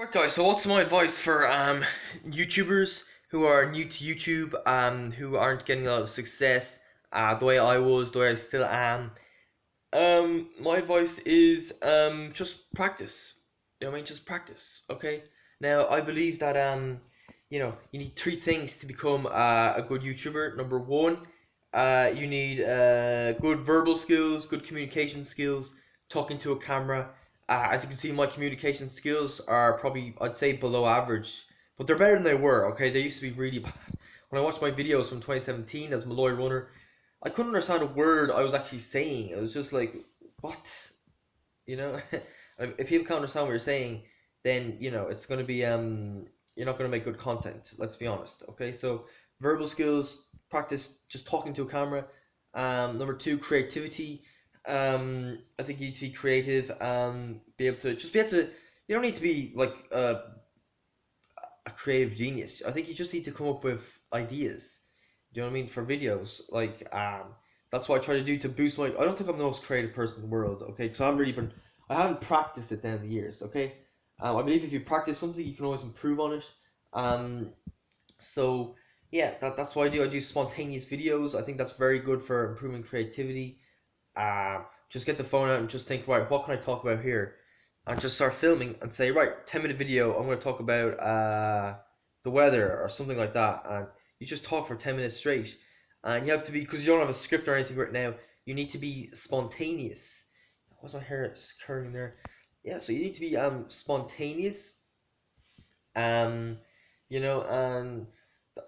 Right guys, so what's my advice for YouTubers who are new to YouTube, who aren't getting a lot of success, the way I was, the way I still am. My advice is just practice. You know what I mean? Just practice, okay? Now I believe that you need three things to become a good YouTuber. Number one, you need good verbal skills, good communication skills, talking to a camera. As you can see, my communication skills are probably, I'd say, below average, but they're better than they were. Okay, they used to be really bad. When I watched my videos from 2017 as Malloy Runner, I couldn't understand a word I was actually saying. It was just like, what? You know, if people can't understand what you're saying, then it's gonna be you're not gonna make good content. Let's be honest. Okay, so verbal skills, practice just talking to a camera. Number two, creativity. I think you need to be creative. Be able to just be able to. You don't need to be like a creative genius. I think you just need to come up with ideas. Do you know what I mean? For videos, like that's what I try to do to boost my. I don't think I'm the most creative person in the world. Okay, because I haven't practiced it down the years. Okay, I believe if you practice something, you can always improve on it. Um, so yeah, that's what I do. I do spontaneous videos. I think that's very good for improving creativity. Just get the phone out and just think, right, what can I talk about here? And just start filming and say, right, 10-minute video, I'm going to talk about the weather or something like that. And you just talk for 10 minutes straight. And you have to be, because you don't have a script or anything right now, you need to be spontaneous. What's my hair curling there? Yeah, so you need to be spontaneous. Um, and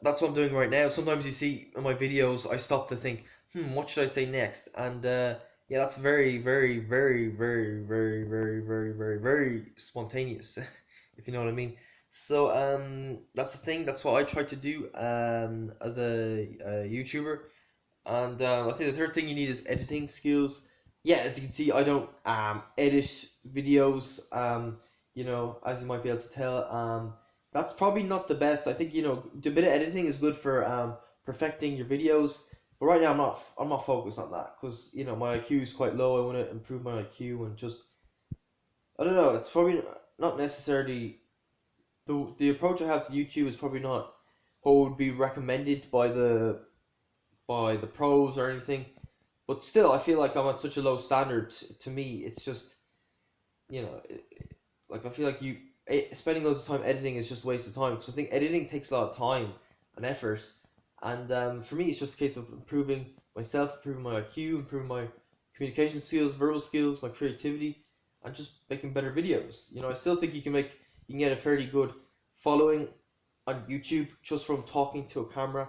that's what I'm doing right now. Sometimes you see in my videos, I stop to think, what should I say next? And yeah, that's very, very, very, very, very, very, very, very, very spontaneous, if you know what I mean. So that's the thing. That's what I try to do as a YouTuber. And I think the third thing you need is editing skills. Yeah, as you can see, I don't edit videos. As you might be able to tell, that's probably not the best. I think the bit of editing is good for perfecting your videos. But right now, I'm not focused on that because my IQ is quite low. I want to improve my IQ and just I don't know. It's probably not necessarily the approach I have to YouTube is probably not what would be recommended by the pros or anything. But still, I feel like I'm at such a low standard. To me, it's just you know, like I feel like spending loads of time editing is just a waste of time because I think editing takes a lot of time and effort. And for me, it's just a case of improving myself, improving my IQ, improving my communication skills, verbal skills, my creativity, and just making better videos. I still think you can get a fairly good following on YouTube just from talking to a camera.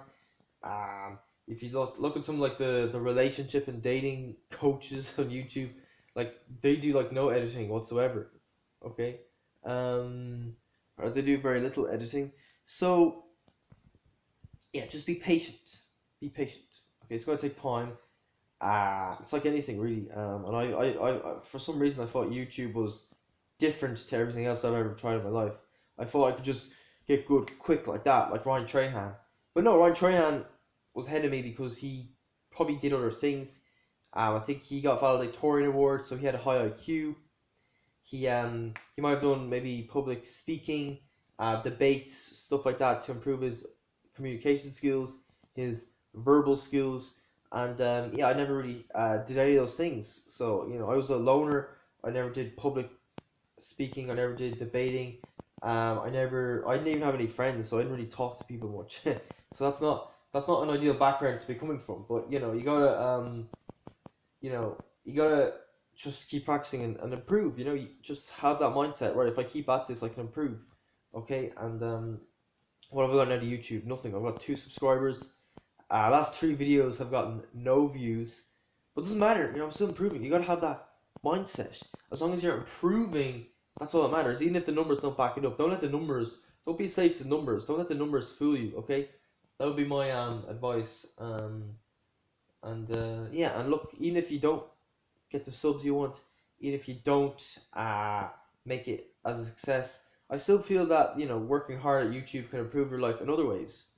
Um, if you look at some like the relationship and dating coaches on YouTube, like they do like no editing whatsoever. Okay, um, or they do very little editing. So yeah, just be patient. Be patient. Okay, it's gonna take time. It's like anything really. And I for some reason I thought YouTube was different to everything else I've ever tried in my life. I thought I could just get good quick like that, like Ryan Trahan. But no, Ryan Trahan was ahead of me because he probably did other things. I think he got valedictorian award, so he had a high IQ. He might have done maybe public speaking, debates, stuff like that to improve his communication skills, his verbal skills, and yeah, I never really did any of those things. So I was a loner. I never did public speaking. I never did debating. I didn't even have any friends, so I didn't really talk to people much. So that's not an ideal background to be coming from. But you gotta just keep practicing and improve. You just have that mindset, right? If I keep at this, I can improve. Okay, and what have I got now to YouTube? Nothing. I've got 2 subscribers. Last 3 videos have gotten no views, but it doesn't matter. I'm still improving. You gotta have that mindset. As long as you're improving, that's all that matters. Even if the numbers don't back it up, don't be slaves to numbers. Don't let the numbers fool you. Okay, that would be my advice. And yeah, and look, even if you don't get the subs you want, even if you don't make it as a success, I still feel that working hard at YouTube can improve your life in other ways.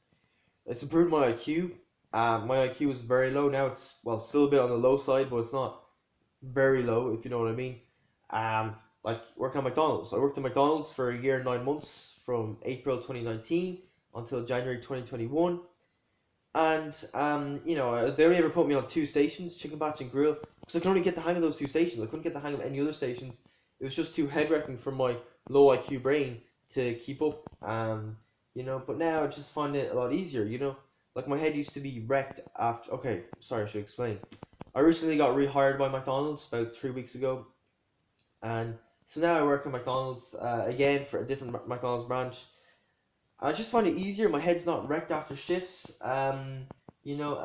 It's improved my IQ. My IQ is very low now. It's still a bit on the low side, but it's not very low, if you know what I mean. like working at McDonald's. I worked at McDonald's for a year and 9 months from April 2019 until January 2021. And they only ever put me on two stations, chicken batch and grill, because I could only get the hang of those two stations. I couldn't get the hang of any other stations. It was just too head wrecking for my low IQ brain to keep up. But now I just find it a lot easier. Like my head used to be wrecked after. Okay, sorry, I should explain. I recently got rehired by McDonald's about 3 weeks ago, and so now I work at McDonald's again for a different McDonald's branch. I just find it easier. My head's not wrecked after shifts. I'm able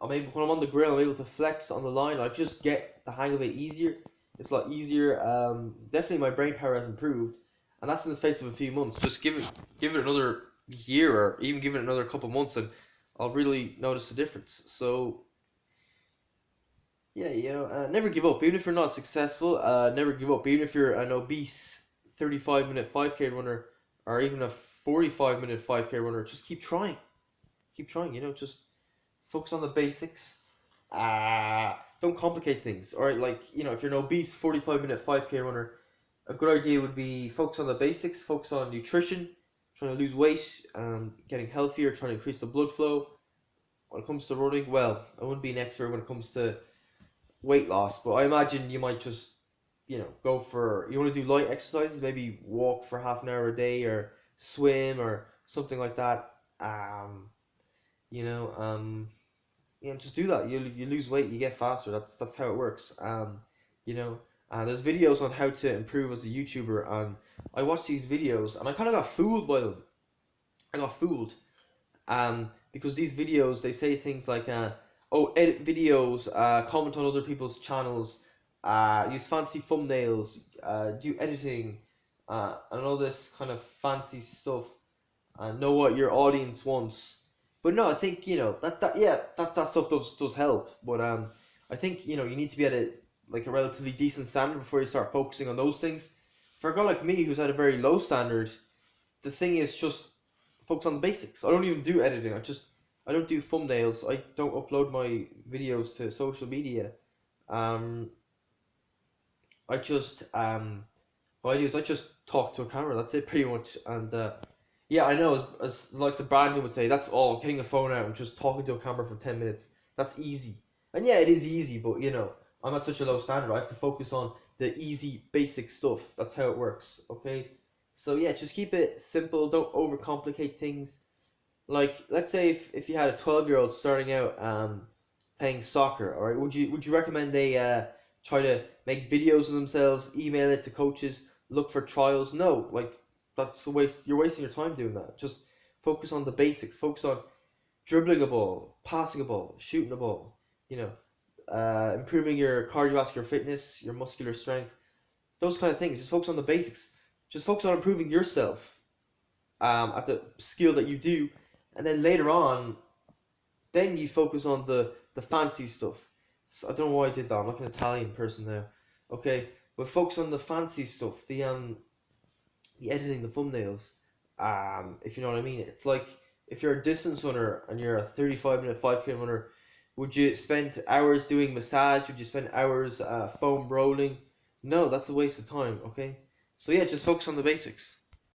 when I'm on the grill. I'm able to flex on the line. I just get the hang of it easier. It's a lot easier. Definitely my brain power has improved, and that's in the space of a few months. Just give it another year, or even give it another couple months, and I'll really notice a difference. So yeah, never give up. Even if you're not successful, never give up. Even if you're an obese 35-minute 5K runner, or even a 45-minute 5K runner, just keep trying. Keep trying, just focus on the basics. Don't complicate things. Alright, like, if you're an obese 45-minute 5K runner, a good idea would be focus on the basics, focus on nutrition, trying to lose weight, getting healthier, trying to increase the blood flow. When it comes to running, well, I wouldn't be an expert when it comes to weight loss, but I imagine you might just you want to do light exercises, maybe walk for half an hour a day, or swim, or something like that. You know just do that. You lose weight, you get faster. That's how it works. There's videos on how to improve as a YouTuber, and I watched these videos and I kind of got fooled by them. I got fooled because these videos, they say things like edit videos, comment on other people's channels, use fancy thumbnails, do editing, and all this kind of fancy stuff, and know what your audience wants. But no, I think that stuff does help. But I think you need to be at a relatively decent standard before you start focusing on those things. For a guy like me who's at a very low standard, the thing is just focus on the basics. I don't even do editing. I don't do thumbnails. I don't upload my videos to social media. I just what I do is I just talk to a camera. That's it, pretty much. And yeah, I know, as like the Brandon would say, that's all. Getting a phone out and just talking to a camera for 10 minutes. That's easy. And yeah, it is easy, but I'm at such a low standard. I have to focus on the easy, basic stuff. That's how it works. Okay. So yeah, just keep it simple. Don't overcomplicate things. Like, let's say if you had a 12-year-old starting out playing soccer, all right, would you recommend they try to make videos of themselves, email it to coaches, look for trials? No, like that's a waste. You're wasting your time doing that. Just focus on the basics. Focus on dribbling a ball, passing a ball, shooting a ball. Improving your cardiovascular fitness, your muscular strength, those kind of things. Just focus on the basics. Just focus on improving yourself at the skill that you do, and then later on, then you focus on the fancy stuff. So I don't know why I did that. I'm like an Italian person now. Okay, but focus on the fancy stuff, the editing, the thumbnails. If you know what I mean. It's like if you're a distance runner and you're a 35-minute 5K runner, would you spend hours doing massage? Would you spend hours foam rolling? No, that's a waste of time. Okay, so yeah, just focus on the basics.